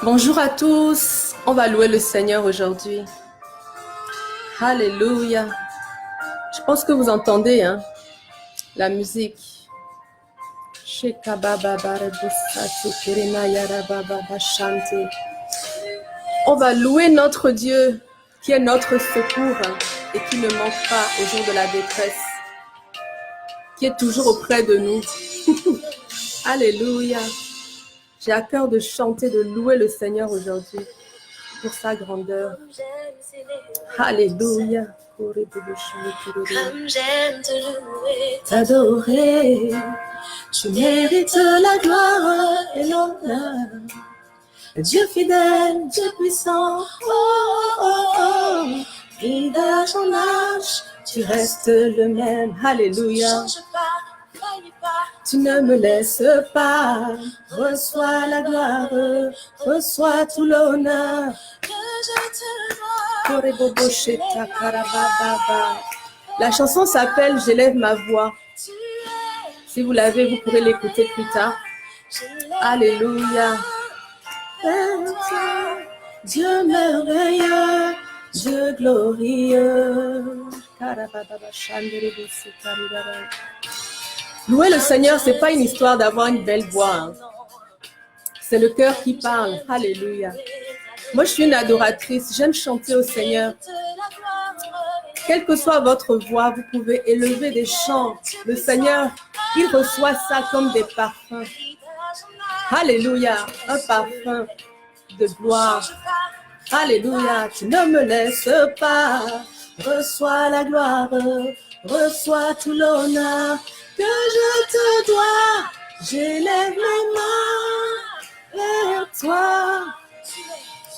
Bonjour à tous, on va louer le Seigneur aujourd'hui. Alléluia. Je pense que vous entendez la musique. On va louer notre Dieu qui est notre secours et qui ne manque pas au jour de la détresse, qui est toujours auprès de nous. Alléluia. J'ai à cœur de chanter, de louer le Seigneur aujourd'hui pour sa grandeur. Alléluia. Comme j'aime te louer, T'adorer, tu mérites la gloire et l'honneur. Dieu fidèle, Dieu puissant, oh, oh, oh. Fidèle à ton âge, tu restes le même. Alléluia. change pas, faillis pas. Tu ne me laisses pas, reçois la gloire, reçois tout l'honneur. Que je te dois. Korebobosheta karabababa. La chanson s'appelle « J'élève ma voix ». Tu es, Si vous l'avez, vous pourrez l'écouter plus tard. Alléluia. Dieu merveilleux, Dieu glorieux. Louer le Seigneur, c'est pas une histoire d'avoir une belle voix. C'est le cœur qui parle. Alléluia. Moi, je suis une adoratrice. J'aime chanter au Seigneur. Quelle que soit votre voix, vous pouvez élever des chants. Le Seigneur, il reçoit ça comme des parfums. Alléluia. Un parfum de gloire. Alléluia. Tu ne me laisses pas. Reçois la gloire. Reçois tout l'honneur que je te dois. J'élève mes mains vers toi.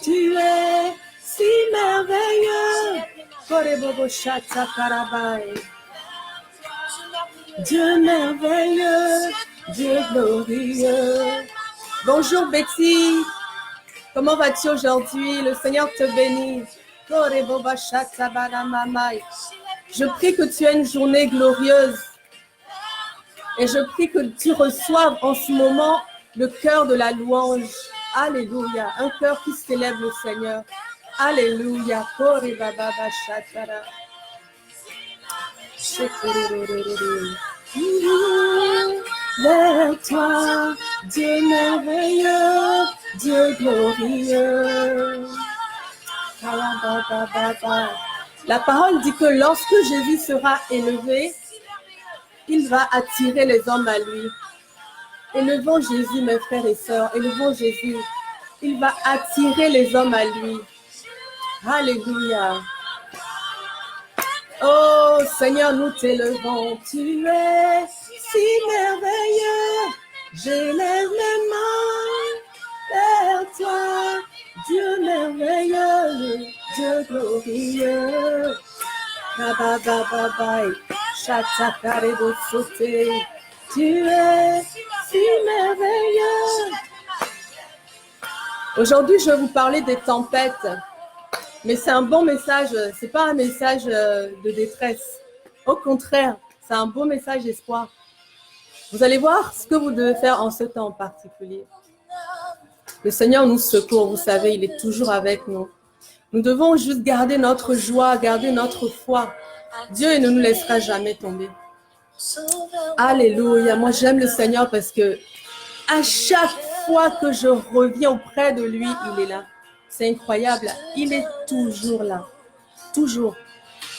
Tu es si merveilleux. Dieu merveilleux, Dieu glorieux. Bonjour Betty, comment vas-tu aujourd'hui? Le Seigneur te bénit. Je prie que tu aies une journée glorieuse et je prie que tu reçoives en ce moment le cœur de la louange. Alléluia, un cœur qui s'élève le Seigneur. Alléluia. Vers toi, Dieu merveilleux, Dieu glorieux. La parole dit que lorsque Jésus sera élevé, il va attirer les hommes à lui. Élevons Jésus, mes frères et sœurs, élevons Jésus. Il va attirer les hommes à lui. Alléluia. Oh Seigneur, nous t'élevons. Tu es si merveilleux. J'élève mes mains vers toi. Dieu merveilleux, Dieu glorieux. Kababababai, chatakarebo sauté. Tu es si merveilleux. Aujourd'hui, je vais vous parler des tempêtes. Mais c'est un bon message, c'est pas un message de détresse. Au contraire, c'est un beau message d'espoir. Vous allez voir ce que vous devez faire en ce temps en particulier. Le Seigneur nous secourt, vous savez, il est toujours avec nous. Nous devons juste garder notre joie, garder notre foi. Dieu ne nous laissera jamais tomber. Alléluia. Moi, j'aime le Seigneur parce que à chaque fois que je reviens auprès de lui, il est là. C'est incroyable. Il est toujours là. Toujours.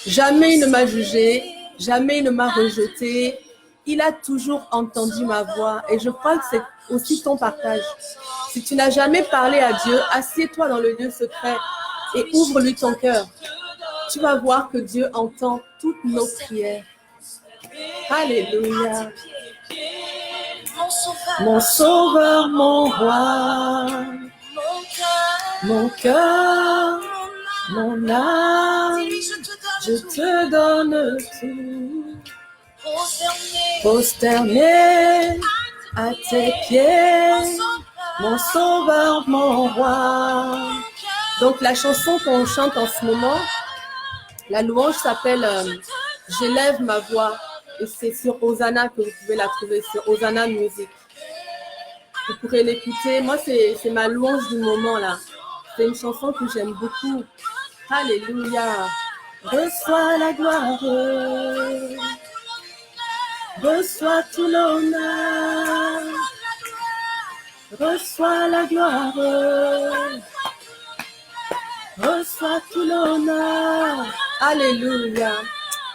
Jamais il ne m'a jugé. Jamais il ne m'a rejeté. Il a toujours entendu ma voix. Et je crois que c'est aussi ton partage. Si tu n'as jamais parlé à Dieu, assieds-toi dans le lieu secret et ouvre-lui ton cœur. Tu vas voir que Dieu entend toutes nos prières. Alléluia. Mon sauveur, mon roi, mon cœur, mon âme, je te donne tout. Prosterné à tes pieds, mon sauveur, mon roi. Donc la chanson qu'on chante en ce moment, la louange s'appelle « J'élève ma voix » et c'est sur Hosanna que vous pouvez la trouver, sur Hosanna Music. Vous pourrez l'écouter. Moi, c'est ma louange du moment là. C'est une chanson que j'aime beaucoup. Alléluia. Reçois la gloire. Reçois tout l'honneur. Reçois la gloire. Reçois tout l'honneur. Alléluia.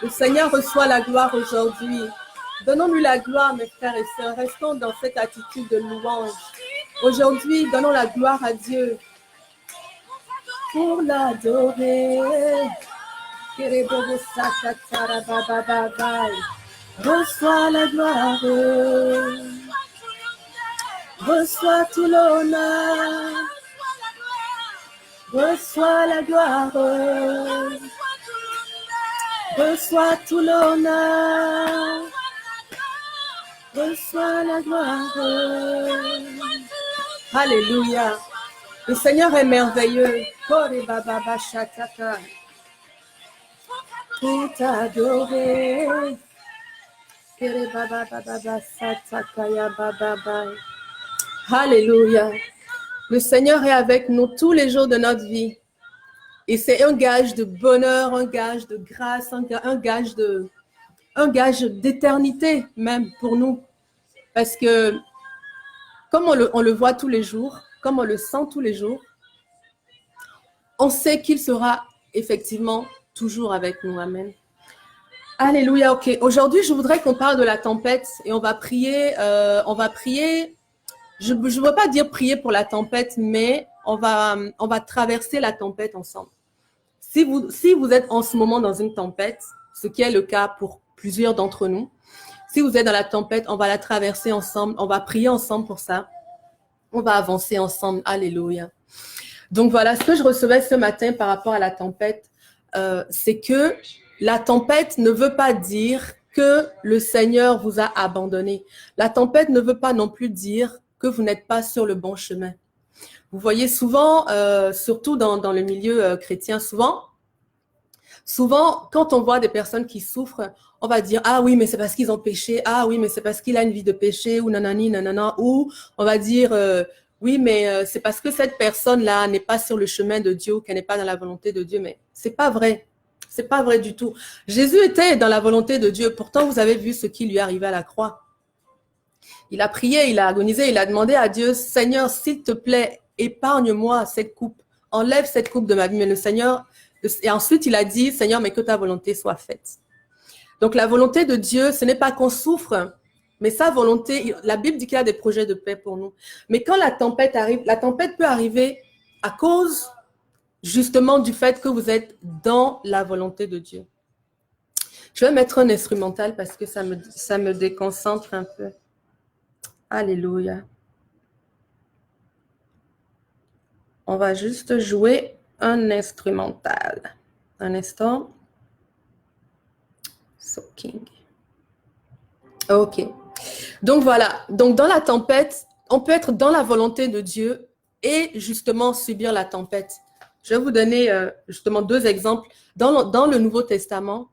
Le Seigneur reçoit la gloire aujourd'hui. Donnons-lui la gloire, mes frères et sœurs. Restons dans cette attitude de louange. Aujourd'hui, donnons la gloire à Dieu. Pour l'adorer. Reçois la gloire. Reçois tout l'honneur. Reçois la gloire. Reçois tout l'honneur. Reçois la gloire. Alléluia. Le Seigneur est merveilleux. Pour t'adorer. Alléluia. Le Seigneur est avec nous tous les jours de notre vie. Et c'est un gage de bonheur, un gage de grâce, un gage d'éternité même pour nous. Parce que comme on le voit tous les jours, comme on le sent tous les jours, on sait qu'il sera effectivement toujours avec nous. Amen. Alléluia. Ok. Aujourd'hui, je voudrais qu'on parle de la tempête et on va prier. Je ne veux pas dire prier pour la tempête, mais on va traverser la tempête ensemble. Si vous êtes en ce moment dans une tempête, ce qui est le cas pour plusieurs d'entre nous, si vous êtes dans la tempête, on va la traverser ensemble, on va prier ensemble pour ça. On va avancer ensemble. Alléluia. Donc voilà, ce que je recevais ce matin par rapport à la tempête, c'est que la tempête ne veut pas dire que le Seigneur vous a abandonné. La tempête ne veut pas non plus dire que vous n'êtes pas sur le bon chemin. Vous voyez souvent, surtout dans le milieu chrétien, souvent, quand on voit des personnes qui souffrent, on va dire « Ah oui, mais c'est parce qu'ils ont péché. Ah oui, mais c'est parce qu'il a une vie de péché. » Ou « nanani, nanana. » Ou on va dire « Oui, mais c'est parce que cette personne-là n'est pas sur le chemin de Dieu, qu'elle n'est pas dans la volonté de Dieu. » Mais c'est pas vrai. C'est pas vrai du tout. Jésus était dans la volonté de Dieu. Pourtant, vous avez vu ce qui lui est arrivé à la croix. Il a prié, il a agonisé, il a demandé à Dieu « Seigneur, s'il te plaît, épargne-moi cette coupe. Enlève cette coupe de ma vie. » Mais le Seigneur... Et ensuite, il a dit, Seigneur, mais que ta volonté soit faite. Donc, la volonté de Dieu, ce n'est pas qu'on souffre, mais sa volonté, la Bible dit qu'il a des projets de paix pour nous. Mais quand la tempête arrive, la tempête peut arriver à cause, justement, du fait que vous êtes dans la volonté de Dieu. Je vais mettre un instrumental parce que ça me déconcentre un peu. Alléluia. On va juste jouer un instrumental. Un instant. Soaking. Ok. Donc voilà. Donc dans la tempête, on peut être dans la volonté de Dieu et justement subir la tempête. Je vais vous donner justement deux exemples. Dans le Nouveau Testament,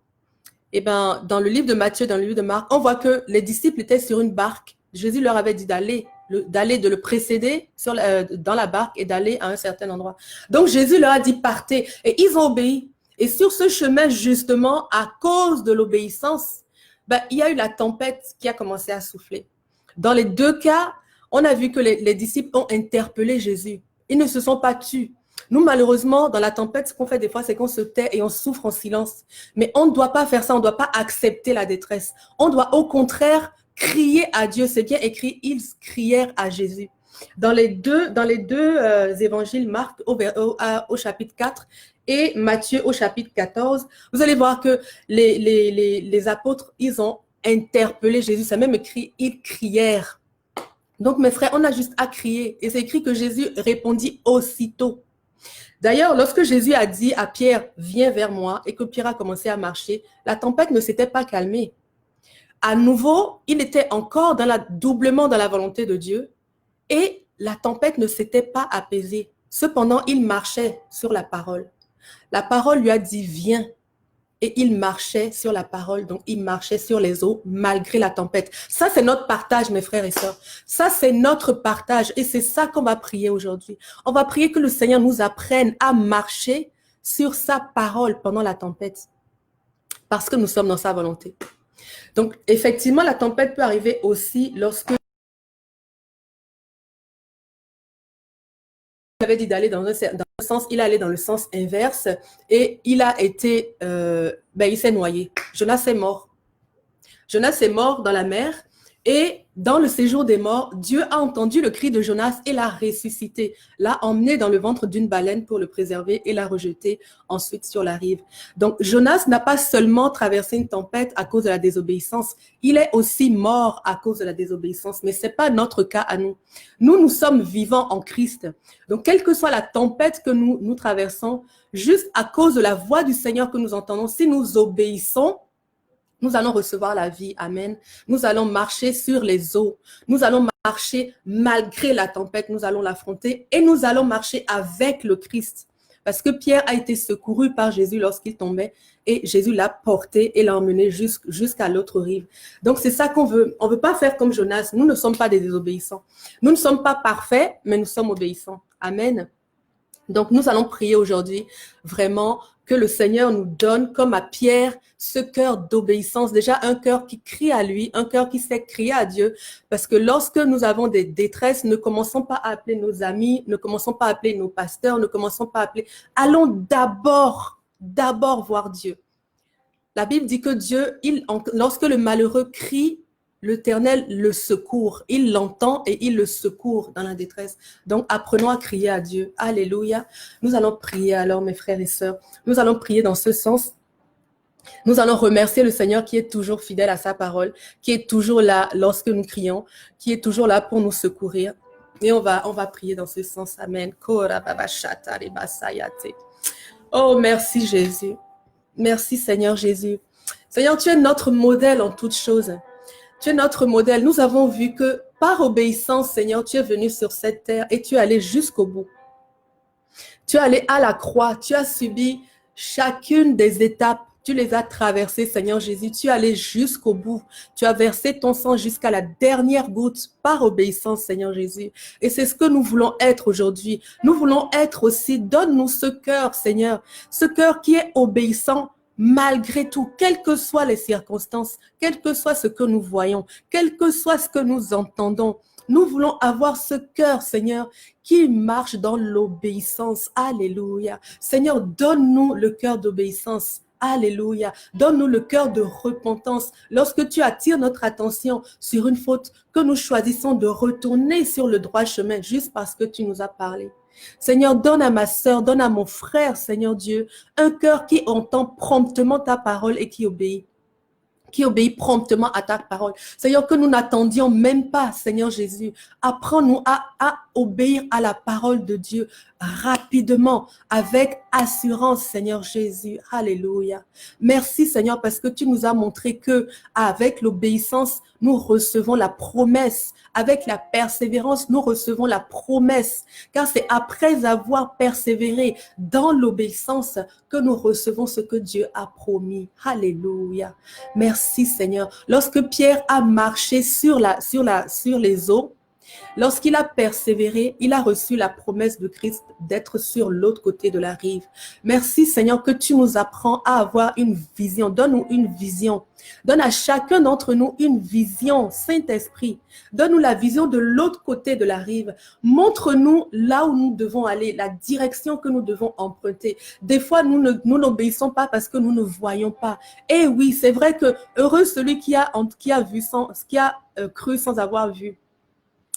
dans le livre de Matthieu, dans le livre de Marc, on voit que les disciples étaient sur une barque. Jésus leur avait dit de le précéder dans la barque et d'aller à un certain endroit. Donc, Jésus leur a dit, partez. Et ils ont obéi. Et sur ce chemin, justement, à cause de l'obéissance, il y a eu la tempête qui a commencé à souffler. Dans les deux cas, on a vu que les disciples ont interpellé Jésus. Ils ne se sont pas tus. Nous, malheureusement, dans la tempête, ce qu'on fait des fois, c'est qu'on se tait et on souffre en silence. Mais on ne doit pas faire ça. On ne doit pas accepter la détresse. On doit, au contraire, crier à Dieu. C'est bien écrit, ils crièrent à Jésus. Dans les deux évangiles, Marc au chapitre 4 et Matthieu au chapitre 14, vous allez voir que les apôtres, ils ont interpellé Jésus. C'est même écrit, ils crièrent. Donc, mes frères, on a juste à crier. Et c'est écrit que Jésus répondit aussitôt. D'ailleurs, lorsque Jésus a dit à Pierre, viens vers moi, et que Pierre a commencé à marcher, la tempête ne s'était pas calmée. À nouveau, il était encore doublement dans la volonté de Dieu et la tempête ne s'était pas apaisée. Cependant, il marchait sur la parole. La parole lui a dit, viens. et il marchait sur la parole, donc il marchait sur les eaux malgré la tempête. Ça, c'est notre partage, mes frères et sœurs. Ça, c'est notre partage et c'est ça qu'on va prier aujourd'hui. On va prier que le Seigneur nous apprenne à marcher sur sa parole pendant la tempête parce que nous sommes dans sa volonté. Donc, effectivement, la tempête peut arriver aussi lorsque il avait dit d'aller dans un sens, il est allé dans le sens inverse et il a été, il s'est noyé. Jonas est mort. Jonas est mort dans la mer et dans le séjour des morts, Dieu a entendu le cri de Jonas et l'a ressuscité, l'a emmené dans le ventre d'une baleine pour le préserver et l'a rejeté ensuite sur la rive. Donc Jonas n'a pas seulement traversé une tempête à cause de la désobéissance, il est aussi mort à cause de la désobéissance, mais c'est pas notre cas à nous. Nous sommes vivants en Christ. Donc quelle que soit la tempête que nous traversons, juste à cause de la voix du Seigneur que nous entendons, si nous obéissons, nous allons recevoir la vie. Amen. Nous allons marcher sur les eaux. Nous allons marcher malgré la tempête. Nous allons l'affronter et nous allons marcher avec le Christ. Parce que Pierre a été secouru par Jésus lorsqu'il tombait et Jésus l'a porté et l'a emmené jusqu'à l'autre rive. Donc, c'est ça qu'on veut. On ne veut pas faire comme Jonas. Nous ne sommes pas des désobéissants. Nous ne sommes pas parfaits, mais nous sommes obéissants. Amen. Donc, nous allons prier aujourd'hui vraiment que le Seigneur nous donne, comme à Pierre, ce cœur d'obéissance. Déjà, un cœur qui crie à lui, un cœur qui sait crier à Dieu. Parce que lorsque nous avons des détresses, ne commençons pas à appeler nos amis, ne commençons pas à appeler nos pasteurs, ne commençons pas à appeler. Allons d'abord voir Dieu. La Bible dit que Dieu, lorsque le malheureux crie, l'Éternel le secourt. Il l'entend et il le secourt dans la détresse. Donc, apprenons à crier à Dieu. Alléluia. Nous allons prier alors, mes frères et sœurs. Nous allons prier dans ce sens. Nous allons remercier le Seigneur qui est toujours fidèle à sa parole, qui est toujours là lorsque nous crions, qui est toujours là pour nous secourir. Et on va prier dans ce sens. Amen. Oh, merci Jésus. Merci Seigneur Jésus. Seigneur, tu es notre modèle en toutes choses. Tu es notre modèle. Nous avons vu que par obéissance, Seigneur, tu es venu sur cette terre et tu es allé jusqu'au bout. Tu es allé à la croix. Tu as subi chacune des étapes. Tu les as traversées, Seigneur Jésus. Tu es allé jusqu'au bout. Tu as versé ton sang jusqu'à la dernière goutte par obéissance, Seigneur Jésus. Et c'est ce que nous voulons être aujourd'hui. Nous voulons être aussi, donne-nous ce cœur, Seigneur, ce cœur qui est obéissant malgré tout, quelles que soient les circonstances, quel que soit ce que nous voyons, quel que soit ce que nous entendons. Nous voulons avoir ce cœur, Seigneur, qui marche dans l'obéissance. Alléluia. Seigneur, donne-nous le cœur d'obéissance. Alléluia. Donne-nous le cœur de repentance. Lorsque tu attires notre attention sur une faute, que nous choisissons de retourner sur le droit chemin juste parce que tu nous as parlé. Seigneur, donne à ma sœur, donne à mon frère, Seigneur Dieu, un cœur qui entend promptement ta parole et qui obéit promptement à ta parole. Seigneur, que nous n'attendions même pas, Seigneur Jésus. Apprends-nous à obéir à la parole de Dieu rapidement, avec assurance, Seigneur Jésus. Alléluia. Merci, Seigneur, parce que tu nous as montré que avec l'obéissance, nous recevons la promesse. Avec la persévérance, nous recevons la promesse. Car c'est après avoir persévéré dans l'obéissance que nous recevons ce que Dieu a promis. Alléluia. Merci, Seigneur. Lorsque Pierre a marché sur les eaux, lorsqu'il a persévéré, il a reçu la promesse de Christ d'être sur l'autre côté de la rive. Merci Seigneur que tu nous apprends à avoir une vision. Donne-nous une vision. Donne à chacun d'entre nous une vision, Saint-Esprit. Donne-nous la vision de l'autre côté de la rive. Montre-nous là où nous devons aller, la direction que nous devons emprunter. Des fois, nous n'obéissons pas parce que nous ne voyons pas. Et oui, c'est vrai que heureux celui qui a cru sans avoir vu.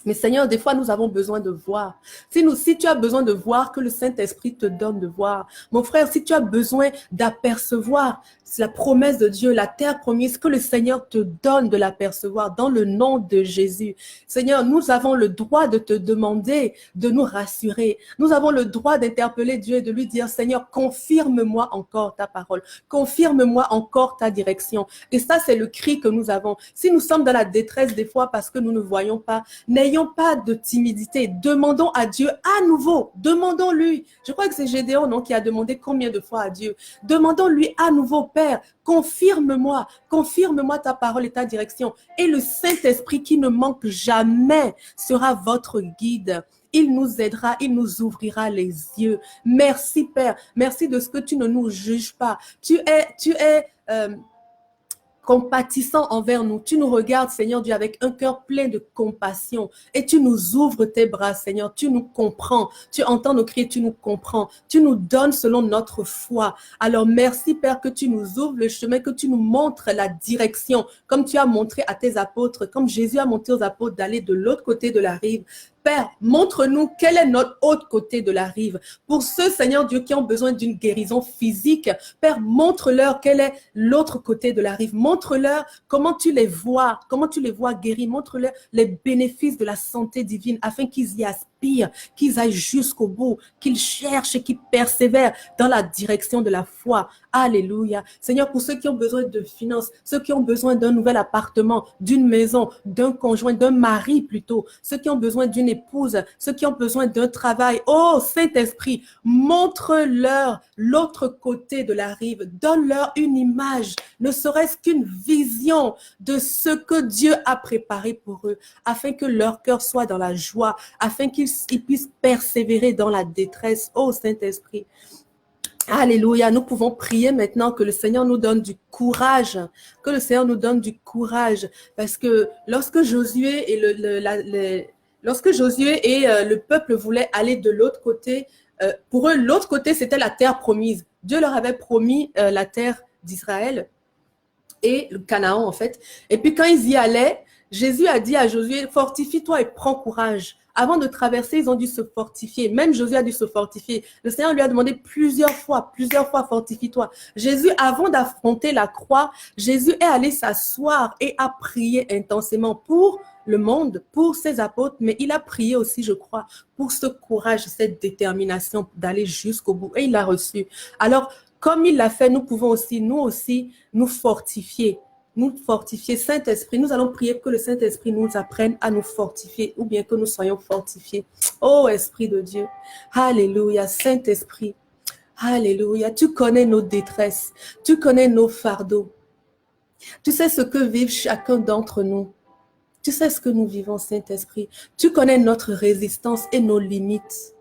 Mais Seigneur, des fois, nous avons besoin de voir. Si tu as besoin de voir, que le Saint-Esprit te donne de voir. Mon frère, si tu as besoin d'apercevoir la promesse de Dieu, la terre promise, que le Seigneur te donne de l'apercevoir dans le nom de Jésus. Seigneur, nous avons le droit de te demander de nous rassurer. Nous avons le droit d'interpeller Dieu et de lui dire, Seigneur, confirme-moi encore ta parole. Confirme-moi encore ta direction. Et ça, c'est le cri que nous avons. Si nous sommes dans la détresse des fois parce que nous ne voyons pas, n'ayons N'ayons pas de timidité. Demandons à Dieu à nouveau. Demandons-lui. Je crois que c'est Gédéon, non, qui a demandé combien de fois à Dieu. Demandons-lui à nouveau, Père, confirme-moi ta parole et ta direction. Et le Saint-Esprit qui ne manque jamais sera votre guide. Il nous aidera, il nous ouvrira les yeux. Merci, Père. Merci de ce que tu ne nous juges pas. Tu es compatissant envers nous. Tu nous regardes, Seigneur Dieu, avec un cœur plein de compassion et tu nous ouvres tes bras, Seigneur. Tu nous comprends. Tu entends nos cris, tu nous comprends. Tu nous donnes selon notre foi. Alors, merci, Père, que tu nous ouvres le chemin, que tu nous montres la direction, comme tu as montré à tes apôtres, comme Jésus a montré aux apôtres d'aller de l'autre côté de la rive. Père, montre-nous quel est notre autre côté de la rive. Pour ceux, Seigneur Dieu, qui ont besoin d'une guérison physique, Père, montre-leur quel est l'autre côté de la rive. Montre-leur comment tu les vois guéris. Montre-leur les bénéfices de la santé divine afin qu'ils y aspirent, qu'ils aillent jusqu'au bout, qu'ils cherchent et qu'ils persévèrent dans la direction de la foi. Alléluia. Seigneur, pour ceux qui ont besoin de finances, ceux qui ont besoin d'un nouvel appartement, d'une maison, d'un conjoint, d'un mari plutôt, ceux qui ont besoin d'une épouse, ceux qui ont besoin d'un travail. Oh, Saint-Esprit, montre-leur l'autre côté de la rive. Donne-leur une image, ne serait-ce qu'une vision de ce que Dieu a préparé pour eux, afin que leur cœur soit dans la joie, afin qu'ils puissent persévérer dans la détresse. Oh, Saint-Esprit. Alléluia, nous pouvons prier maintenant que le Seigneur nous donne du courage, que le Seigneur nous donne du courage, parce que lorsque Josué et le peuple voulaient aller de l'autre côté, pour eux, l'autre côté, c'était la terre promise. Dieu leur avait promis la terre d'Israël et le Canaan, en fait. Et puis, quand ils y allaient, Jésus a dit à Josué, fortifie-toi et prends courage. Avant de traverser, ils ont dû se fortifier. Même Josué a dû se fortifier. Le Seigneur lui a demandé plusieurs fois, fortifie-toi. Jésus, avant d'affronter la croix, Jésus est allé s'asseoir et a prié intensément pour le monde, pour ses apôtres, mais il a prié aussi, je crois, pour ce courage, cette détermination d'aller jusqu'au bout. Et il l'a reçu. Alors, comme il l'a fait, nous pouvons aussi, nous fortifier. Saint-Esprit, nous allons prier que le Saint-Esprit nous apprenne à nous fortifier ou bien que nous soyons fortifiés. Oh, Esprit de Dieu. Alléluia, Saint-Esprit. Alléluia, tu connais nos détresses, tu connais nos fardeaux. Tu sais ce que vivent chacun d'entre nous. Tu sais ce que nous vivons, Saint-Esprit. Tu connais notre résistance et nos limites.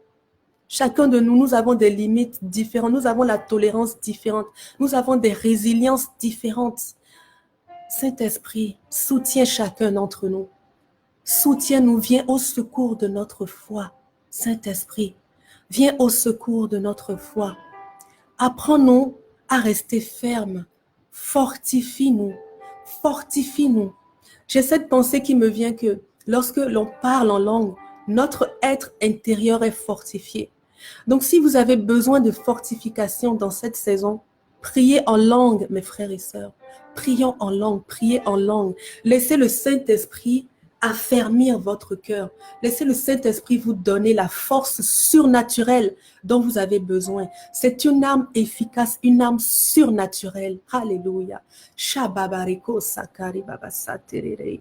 Chacun de nous, nous avons des limites différentes. Nous avons la tolérance différente. Nous avons des résiliences différentes. Saint-Esprit, soutiens chacun d'entre nous. Soutiens-nous, viens au secours de notre foi. Saint-Esprit, viens au secours de notre foi. Apprends-nous à rester fermes. Fortifie-nous. Fortifie-nous. J'ai cette pensée qui me vient que lorsque l'on parle en langue, notre être intérieur est fortifié. Donc, si vous avez besoin de fortification dans cette saison, priez en langue, mes frères et sœurs. Prions en langue, priez en langue. Laissez le Saint-Esprit affermir votre cœur. Laissez le Saint-Esprit vous donner la force surnaturelle dont vous avez besoin. C'est une arme efficace, une arme surnaturelle. Alléluia. Shababariko sakari babasaterere.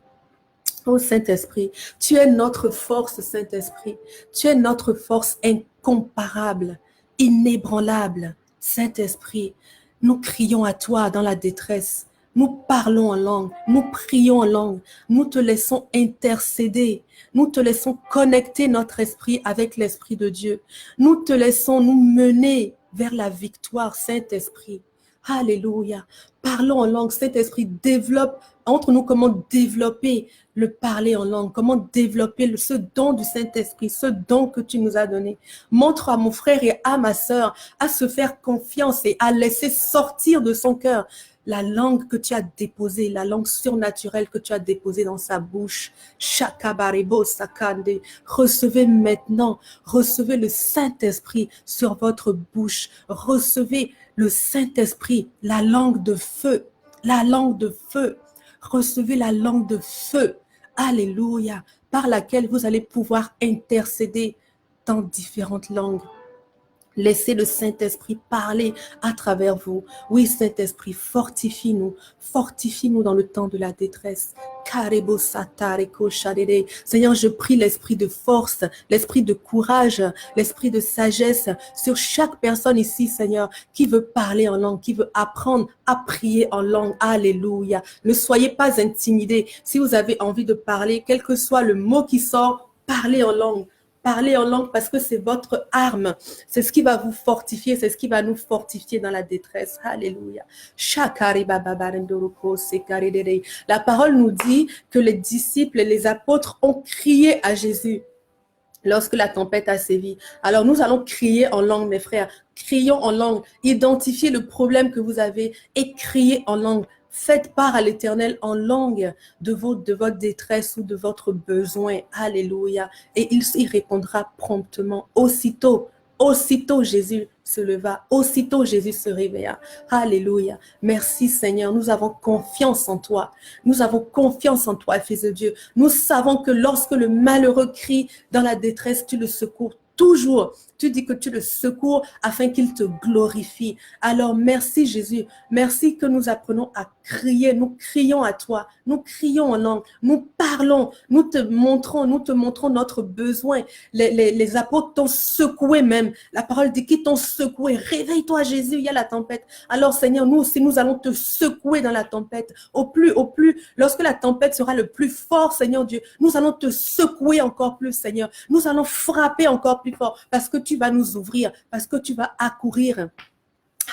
Oh Saint-Esprit, tu es notre force, Saint-Esprit. Tu es notre force incomparable, inébranlable. Saint-Esprit, nous crions à toi dans la détresse. Nous parlons en langue, nous prions en langue, nous te laissons intercéder, nous te laissons connecter notre esprit avec l'Esprit de Dieu. Nous te laissons nous mener vers la victoire, Saint-Esprit. Alléluia. Parlons en langue, Saint-Esprit, développe entre nous comment développer le parler en langue, comment développer ce don du Saint-Esprit, ce don que tu nous as donné. Montre à mon frère et à ma sœur à se faire confiance et à laisser sortir de son cœur la langue que tu as déposée, la langue surnaturelle que tu as déposée dans sa bouche. Shakabarebo sakande. Recevez maintenant, recevez le Saint-Esprit sur votre bouche. Recevez le Saint-Esprit, la langue de feu, la langue de feu. Recevez la langue de feu. Alléluia. Par laquelle vous allez pouvoir intercéder dans différentes langues. Laissez le Saint-Esprit parler à travers vous. Oui, Saint-Esprit, fortifie-nous dans le temps de la détresse. Seigneur, je prie l'esprit de force, l'esprit de courage, l'esprit de sagesse sur chaque personne ici, Seigneur, qui veut parler en langue, qui veut apprendre à prier en langue. Alléluia. Ne soyez pas intimidés. Si vous avez envie de parler, quel que soit le mot qui sort, parlez en langue. Parlez en langue parce que c'est votre arme. C'est ce qui va vous fortifier, c'est ce qui va nous fortifier dans la détresse. Alléluia. La parole nous dit que les disciples et les apôtres ont crié à Jésus lorsque la tempête a sévi. Alors nous allons crier en langue, mes frères. Crions en langue. Identifiez le problème que vous avez et criez en langue. Faites part à l'Éternel en langue de votre détresse ou de votre besoin. Alléluia. Et il y répondra promptement. Aussitôt Jésus se leva. Aussitôt Jésus se réveilla. Alléluia. Merci Seigneur. Nous avons confiance en toi. Nous avons confiance en toi, Fils de Dieu. Nous savons que lorsque le malheureux crie dans la détresse, tu le secours toujours. Tu dis que tu le secours afin qu'il te glorifie. Alors merci Jésus. Merci que nous apprenons à crier. Nous crions à toi. Nous crions en langue. Nous parlons. Nous te montrons notre besoin. Les apôtres t'ont secoué même. La parole dit qu'ils t'ont secoué. Réveille-toi Jésus, il y a la tempête. Alors Seigneur, nous aussi, nous allons te secouer dans la tempête. Au plus, lorsque la tempête sera le plus fort, Seigneur Dieu, nous allons te secouer encore plus, Seigneur. Nous allons frapper encore plus fort parce que tu vas nous ouvrir, parce que tu vas accourir.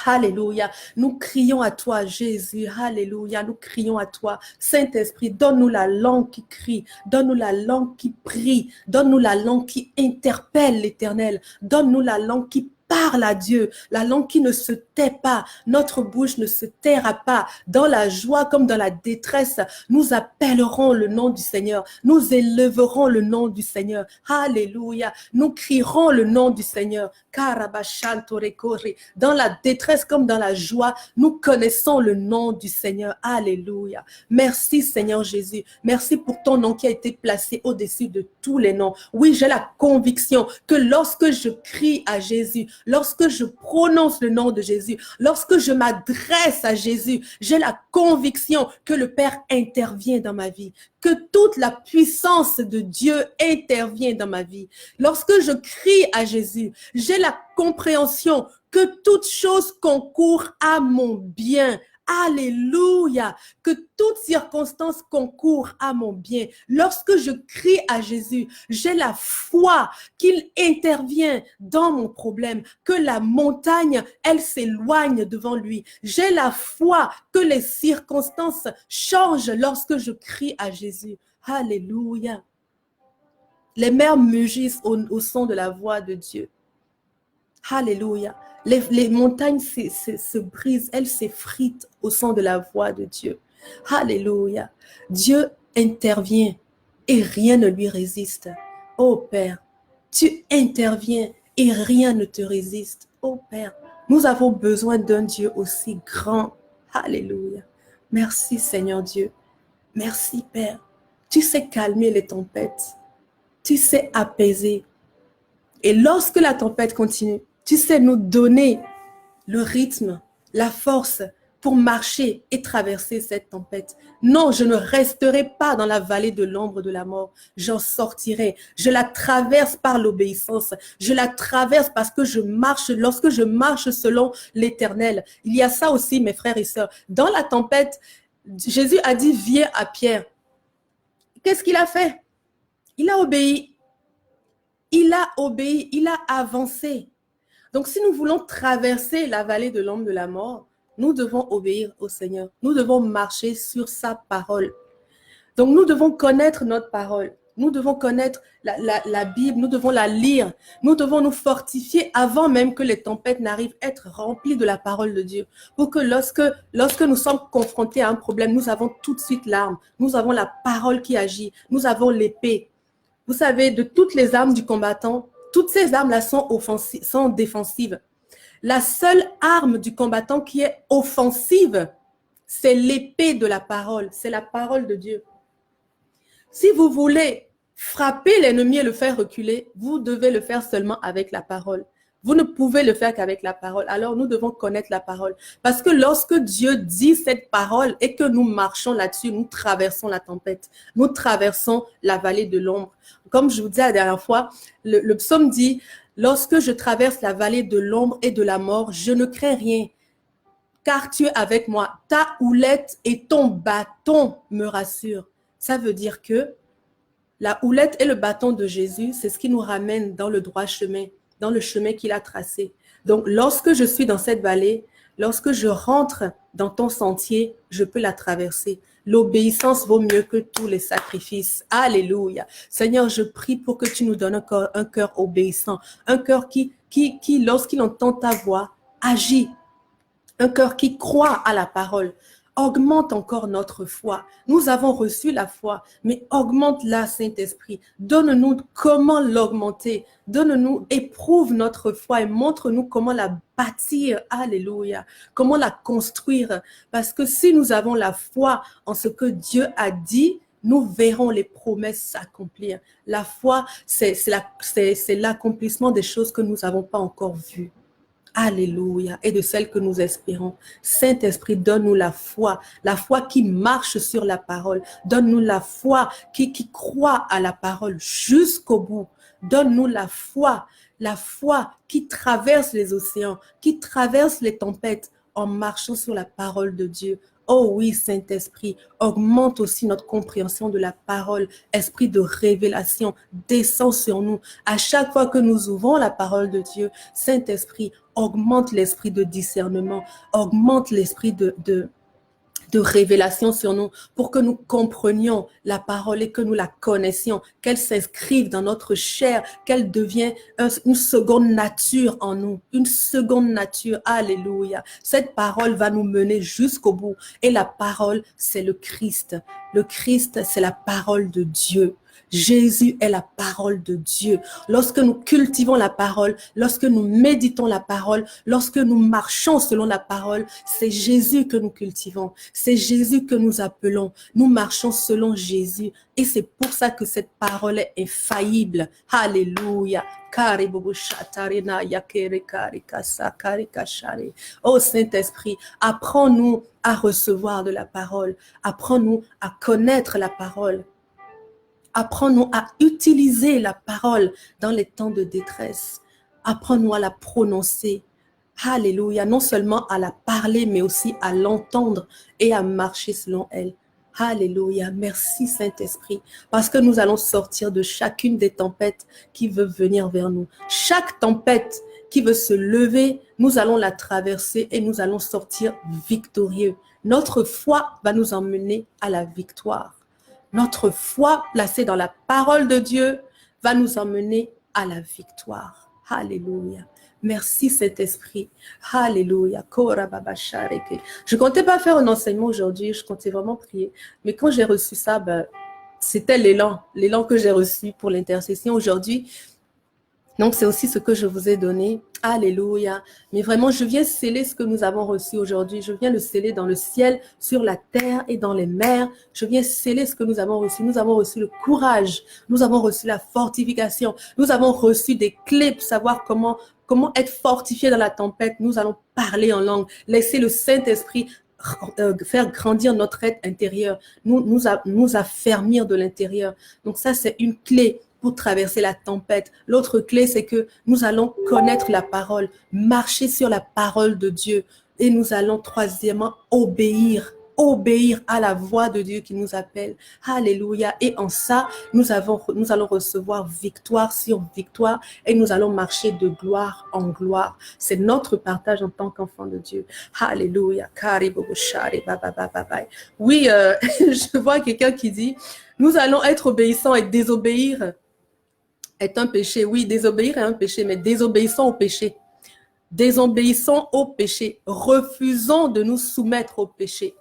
Alléluia. Nous crions à toi, Jésus. Alléluia. Nous crions à toi. Saint-Esprit, donne-nous la langue qui crie. Donne-nous la langue qui prie. Donne-nous la langue qui interpelle l'Éternel. Donne-nous la langue qui parle à Dieu, la langue qui ne se tait pas, notre bouche ne se taira pas. Dans la joie comme dans la détresse, nous appellerons le nom du Seigneur, nous élèverons le nom du Seigneur. Alléluia, nous crierons le nom du Seigneur. Dans la détresse comme dans la joie, nous connaissons le nom du Seigneur. Alléluia. Merci Seigneur Jésus. Merci pour ton nom qui a été placé au-dessus de tous les noms. Oui, j'ai la conviction que lorsque je crie à Jésus, lorsque je prononce le nom de Jésus, lorsque je m'adresse à Jésus, j'ai la conviction que le Père intervient dans ma vie, que toute la puissance de Dieu intervient dans ma vie. Lorsque je crie à Jésus, j'ai la compréhension que toute chose concourt à mon bien. Alléluia, que toute circonstance concourt à mon bien. Lorsque je crie à Jésus, j'ai la foi qu'il intervient dans mon problème, que la montagne, elle s'éloigne devant lui. J'ai la foi que les circonstances changent lorsque je crie à Jésus. Alléluia. Les mers mugissent au son de la voix de Dieu. Alléluia. Les montagnes se brisent, elles s'effritent au son de la voix de Dieu. Alléluia. Dieu intervient et rien ne lui résiste. Oh Père, tu interviens et rien ne te résiste. Oh Père, nous avons besoin d'un Dieu aussi grand. Alléluia. Merci Seigneur Dieu. Merci Père. Tu sais calmer les tempêtes. Tu sais apaiser. Et lorsque la tempête continue, tu sais nous donner le rythme, la force pour marcher et traverser cette tempête. Non, je ne resterai pas dans la vallée de l'ombre de la mort. J'en sortirai. Je la traverse par l'obéissance. Je la traverse parce que je marche, lorsque je marche selon l'Éternel. Il y a ça aussi, mes frères et sœurs. Dans la tempête, Jésus a dit, viens à Pierre. Qu'est-ce qu'il a fait? Il a obéi. Il a obéi, il a avancé. Donc, si nous voulons traverser la vallée de l'ombre de la mort, nous devons obéir au Seigneur. Nous devons marcher sur sa parole. Donc, nous devons connaître notre parole. Nous devons connaître la Bible. Nous devons la lire. Nous devons nous fortifier avant même que les tempêtes n'arrivent, être remplis de la parole de Dieu. Pour que lorsque nous sommes confrontés à un problème, nous avons tout de suite l'arme. Nous avons la parole qui agit. Nous avons l'épée. Vous savez, de toutes les armes du combattant, toutes ces armes-là sont défensives. La seule arme du combattant qui est offensive, c'est l'épée de la parole. C'est la parole de Dieu. Si vous voulez frapper l'ennemi et le faire reculer, vous devez le faire seulement avec la parole. Vous ne pouvez le faire qu'avec la parole. Alors nous devons connaître la parole. Parce que lorsque Dieu dit cette parole et que nous marchons là-dessus, nous traversons la tempête. Nous traversons la vallée de l'ombre. Comme je vous disais la dernière fois, le psaume dit, lorsque je traverse la vallée de l'ombre et de la mort, je ne crains rien. Car tu es avec moi. Ta houlette et ton bâton me rassurent. Ça veut dire que la houlette et le bâton de Jésus, c'est ce qui nous ramène dans le droit chemin, dans le chemin qu'il a tracé. Donc, lorsque je suis dans cette vallée, lorsque je rentre dans ton sentier, je peux la traverser. L'obéissance vaut mieux que tous les sacrifices. Alléluia. Seigneur, je prie pour que tu nous donnes un cœur obéissant, un cœur qui lorsqu'il entend ta voix, agit. Un cœur qui croit à la parole. Augmente encore notre foi. Nous avons reçu la foi, mais augmente-la, Saint-Esprit. Donne-nous comment l'augmenter. Donne-nous, éprouve notre foi et montre-nous comment la bâtir. Alléluia. Comment la construire. Parce que si nous avons la foi en ce que Dieu a dit, nous verrons les promesses s'accomplir. La foi, c'est l'accomplissement des choses que nous n'avons pas encore vues. Alléluia. Et de celles que nous espérons. Saint-Esprit, donne-nous la foi qui marche sur la parole. Donne-nous la foi qui croit à la parole jusqu'au bout. Donne-nous la foi qui traverse les océans, qui traverse les tempêtes en marchant sur la parole de Dieu. Oh oui, Saint-Esprit, augmente aussi notre compréhension de la parole. Esprit de révélation, descend sur nous. À chaque fois que nous ouvrons la parole de Dieu, Saint-Esprit, augmente l'esprit de discernement, augmente l'esprit de révélation sur nous pour que nous comprenions la parole et que nous la connaissions, qu'elle s'inscrive dans notre chair, qu'elle devienne une seconde nature en nous, une seconde nature. Alléluia. Cette parole va nous mener jusqu'au bout et la parole, c'est le Christ. Le Christ, c'est la parole de Dieu. Jésus est la parole de Dieu. Lorsque nous cultivons la parole, lorsque nous méditons la parole, lorsque nous marchons selon la parole, c'est Jésus que nous cultivons. C'est Jésus que nous appelons. Nous marchons selon Jésus. Et c'est pour ça que cette parole est infaillible. Alléluia. Oh Saint-Esprit, apprends-nous à recevoir de la parole. Apprends-nous à connaître la parole. Apprends-nous à utiliser la parole dans les temps de détresse. Apprends-nous à la prononcer. Alléluia. Non seulement à la parler, mais aussi à l'entendre et à marcher selon elle. Alléluia. Merci Saint-Esprit. Parce que nous allons sortir de chacune des tempêtes qui veut venir vers nous. Chaque tempête qui veut se lever, nous allons la traverser et nous allons sortir victorieux. Notre foi va nous emmener à la victoire. Notre foi placée dans la parole de Dieu va nous emmener à la victoire. Alléluia. Merci Saint-Esprit. Alléluia. Je ne comptais pas faire un enseignement aujourd'hui, je comptais vraiment prier. Mais quand j'ai reçu ça, c'était l'élan que j'ai reçu pour l'intercession aujourd'hui. Donc, c'est aussi ce que je vous ai donné. Alléluia. Mais vraiment, je viens sceller ce que nous avons reçu aujourd'hui. Je viens le sceller dans le ciel, sur la terre et dans les mers. Je viens sceller ce que nous avons reçu. Nous avons reçu le courage. Nous avons reçu la fortification. Nous avons reçu des clés pour savoir comment être fortifié dans la tempête. Nous allons parler en langue. Laisser le Saint-Esprit faire grandir notre être intérieur. Nous affermir de l'intérieur. Donc ça, c'est une clé pour traverser la tempête. L'autre clé, c'est que nous allons connaître la parole, marcher sur la parole de Dieu et nous allons troisièmement obéir à la voix de Dieu qui nous appelle. Alléluia. Et en ça, nous allons recevoir victoire sur victoire et nous allons marcher de gloire en gloire. C'est notre partage en tant qu'enfant de Dieu. Alléluia. Oui, je vois quelqu'un qui dit, nous allons être obéissants et désobéir est un péché. Oui, désobéir est un péché, mais désobéissons au péché. Désobéissons au péché. Refusons de nous soumettre au péché.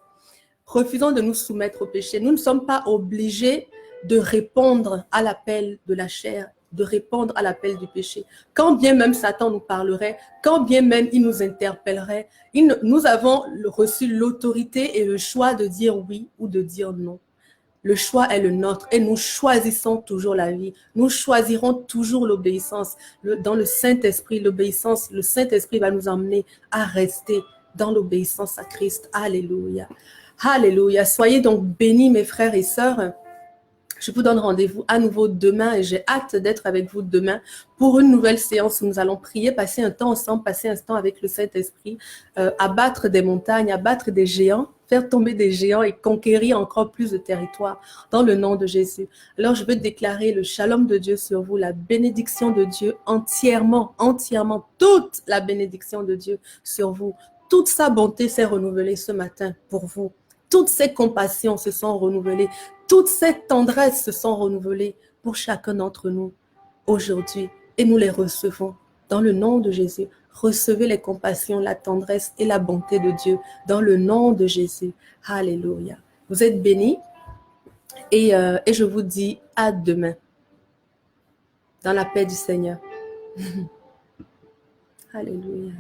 Refusons de nous soumettre au péché. Nous ne sommes pas obligés de répondre à l'appel de la chair, de répondre à l'appel du péché. Quand bien même Satan nous parlerait, quand bien même il nous interpellerait, nous avons reçu l'autorité et le choix de dire oui ou de dire non. Le choix est le nôtre et nous choisissons toujours la vie. Nous choisirons toujours l'obéissance. Dans le Saint-Esprit, l'obéissance, le Saint-Esprit va nous emmener à rester dans l'obéissance à Christ. Alléluia. Alléluia. Soyez donc bénis, mes frères et sœurs. Je vous donne rendez-vous à nouveau demain et j'ai hâte d'être avec vous demain pour une nouvelle séance où nous allons prier, passer un temps ensemble, passer un temps avec le Saint-Esprit, abattre des montagnes, abattre des géants, faire tomber des géants et conquérir encore plus de territoire dans le nom de Jésus. Alors je veux déclarer le shalom de Dieu sur vous, la bénédiction de Dieu entièrement, toute la bénédiction de Dieu sur vous. Toute sa bonté s'est renouvelée ce matin pour vous. Toutes ces compassions se sont renouvelées. Toutes ces tendresses se sont renouvelées pour chacun d'entre nous aujourd'hui. Et nous les recevons dans le nom de Jésus. Recevez les compassions, la tendresse et la bonté de Dieu dans le nom de Jésus. Alléluia. Vous êtes bénis et je vous dis à demain dans la paix du Seigneur. Alléluia.